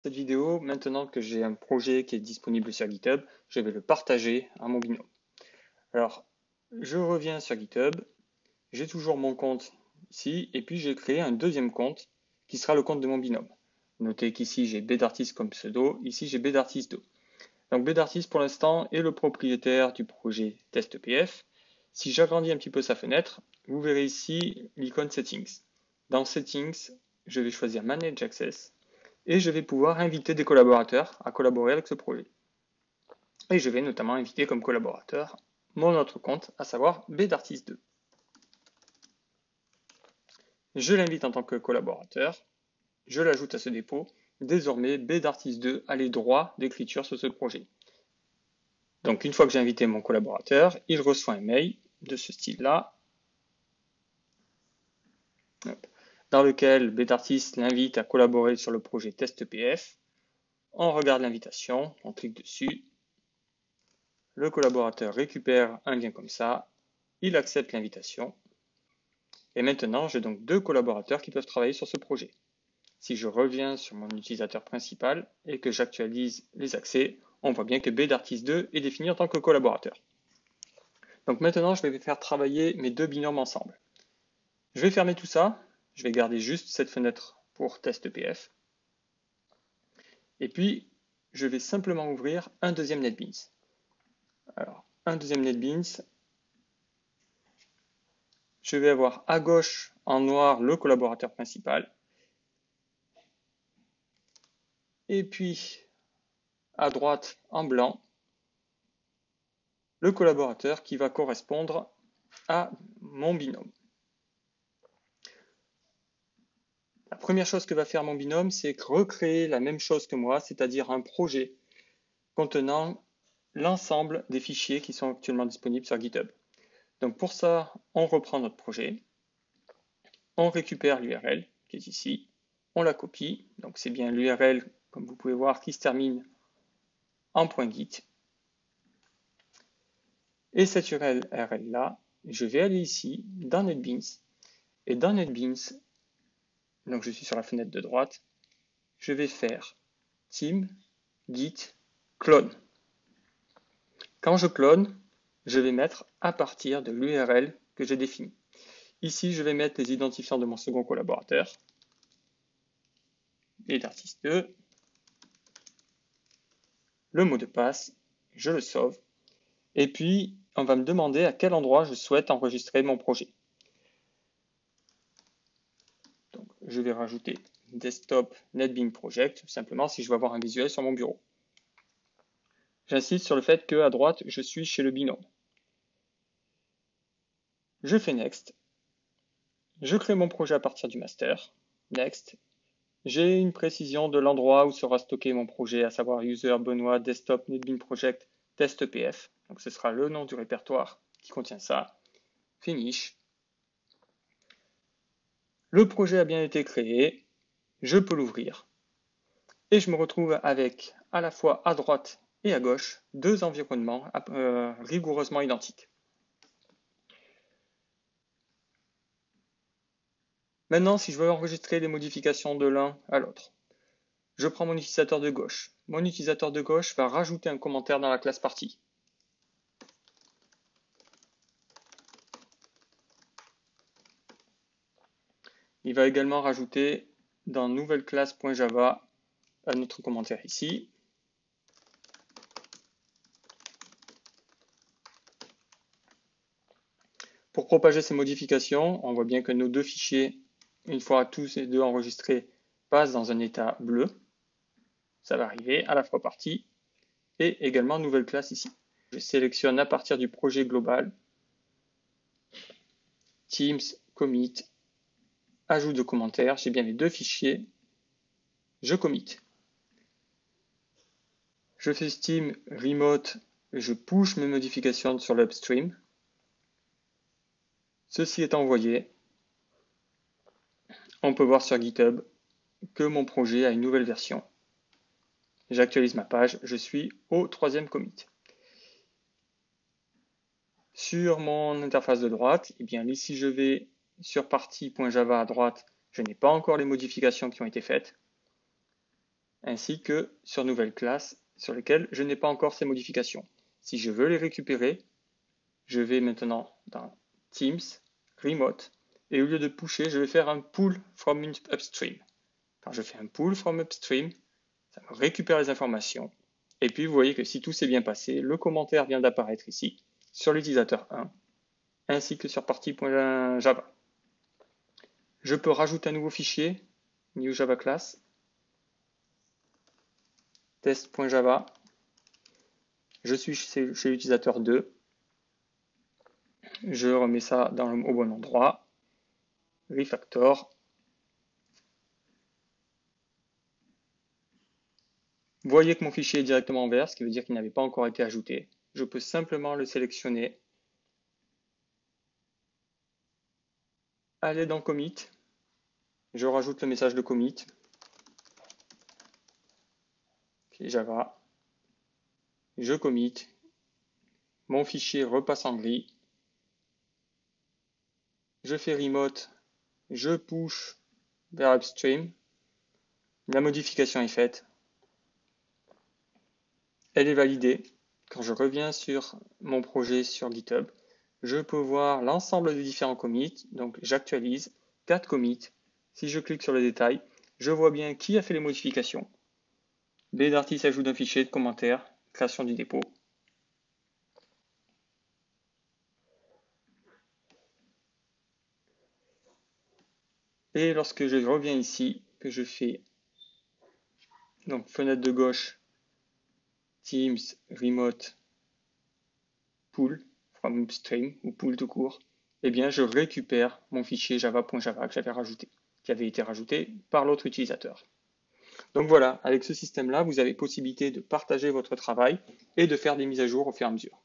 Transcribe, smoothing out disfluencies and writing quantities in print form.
Cette vidéo, maintenant que j'ai un projet qui est disponible sur GitHub, je vais le partager à mon binôme. Alors, je reviens sur GitHub, j'ai toujours mon compte ici, et puis j'ai créé un deuxième compte qui sera le compte de mon binôme. Notez qu'ici j'ai bdartist comme pseudo, ici j'ai bdartist2. Donc bdartist pour l'instant est le propriétaire du projet test.pf. Si j'agrandis un petit peu sa fenêtre, vous verrez ici l'icône Settings. Dans Settings, je vais choisir Manage Access et je vais pouvoir inviter des collaborateurs à collaborer avec ce projet. Et je vais notamment inviter comme collaborateur mon autre compte, à savoir bdartist2. Je l'invite en tant que collaborateur, je l'ajoute à ce dépôt. Désormais, bdartist2 a les droits d'écriture sur ce projet. Donc une fois que j'ai invité mon collaborateur, il reçoit un mail de ce style-là, dans lequel bdartist l'invite à collaborer sur le projet test.pf. On regarde l'invitation, on clique dessus, le collaborateur récupère un lien comme ça, il accepte l'invitation, et maintenant j'ai donc deux collaborateurs qui peuvent travailler sur ce projet. Si je reviens sur mon utilisateur principal et que j'actualise les accès, on voit bien que bdartist2 est défini en tant que collaborateur. Donc maintenant, je vais faire travailler mes deux binômes ensemble. Je vais fermer tout ça, je vais garder juste cette fenêtre pour test.pf. Et puis, je vais simplement ouvrir un deuxième NetBeans. Alors, un deuxième NetBeans, je vais avoir à gauche en noir le collaborateur principal. Et puis, à droite en blanc, le collaborateur qui va correspondre à mon binôme. La première chose que va faire mon binôme, c'est recréer la même chose que moi, c'est-à-dire un projet contenant l'ensemble des fichiers qui sont actuellement disponibles sur GitHub. Donc pour ça, on reprend notre projet, on récupère l'URL qui est ici, on la copie, donc c'est bien l'URL, comme vous pouvez voir, qui se termine en .git. Et cette URL-là, je vais aller ici, dans NetBeans, et dans NetBeans, donc je suis sur la fenêtre de droite, je vais faire team git clone. Quand je clone, je vais mettre à partir de l'URL que j'ai définie. Ici, je vais mettre les identifiants de mon second collaborateur, bdartist2, le mot de passe, je le sauve, et puis on va me demander à quel endroit je souhaite enregistrer mon projet. Donc, je vais rajouter desktop netbeans project, simplement si je veux avoir un visuel sur mon bureau. J'insiste sur le fait qu'à droite, je suis chez le binôme. Je fais next. Je crée mon projet à partir du master. Next. J'ai une précision de l'endroit où sera stocké mon projet, à savoir user Benoît desktop netbeans project test.pf. Donc ce sera le nom du répertoire qui contient ça. Finish. Le projet a bien été créé. Je peux l'ouvrir. Et je me retrouve avec à la fois à droite et à gauche deux environnements rigoureusement identiques. Maintenant, si je veux enregistrer les modifications de l'un à l'autre, je prends mon utilisateur de gauche. Mon utilisateur de gauche va rajouter un commentaire dans la classe partie. Il va également rajouter dans nouvelle classe.java un autre commentaire ici. Pour propager ces modifications, on voit bien que nos deux fichiers, une fois tous les deux enregistrés, passent dans un état bleu. Ça va arriver à la fois partie et également nouvelle classe ici. Je sélectionne à partir du projet global, Teams, commit, ajout de commentaires, j'ai bien les deux fichiers, je commit. Je fais Steam remote, je push mes modifications sur l'upstream. Ceci est envoyé. On peut voir sur GitHub que mon projet a une nouvelle version. J'actualise ma page, je suis au troisième commit. Sur mon interface de droite, eh bien, si je vais sur partie.java à droite, je n'ai pas encore les modifications qui ont été faites. ainsi que sur nouvelle classe sur lesquelles je n'ai pas encore ces modifications. Si je veux les récupérer, je vais maintenant dans Teams, Remote, et au lieu de pusher, je vais faire un pull from upstream. Quand je fais un pull from upstream, ça me récupère les informations. Et puis vous voyez que si tout s'est bien passé, le commentaire vient d'apparaître ici sur l'utilisateur 1, ainsi que sur partie.java. Je peux rajouter un nouveau fichier, new java class, test.java. Je suis chez l'utilisateur 2. Je remets ça au bon endroit. Refactor. Vous voyez que mon fichier est directement en vert, ce qui veut dire qu'il n'avait pas encore été ajouté. Je peux simplement le sélectionner, aller dans Commit, je rajoute le message de commit, Java, je commit, mon fichier repasse en gris, je fais remote, je push vers upstream, la modification est faite, elle est validée. Quand je reviens sur mon projet sur GitHub, je peux voir l'ensemble des différents commits, donc j'actualise 4 commits. Si je clique sur le détail, je vois bien qui a fait les modifications. Bdartist ajoute un fichier de commentaire, création du dépôt. Et lorsque je reviens ici, que je fais donc fenêtre de gauche, Teams, Remote, Pull, from upstream ou Pull tout court, eh bien je récupère mon fichier java.java que j'avais rajouté, qui avait été rajouté par l'autre utilisateur. Donc voilà, avec ce système-là, vous avez possibilité de partager votre travail et de faire des mises à jour au fur et à mesure.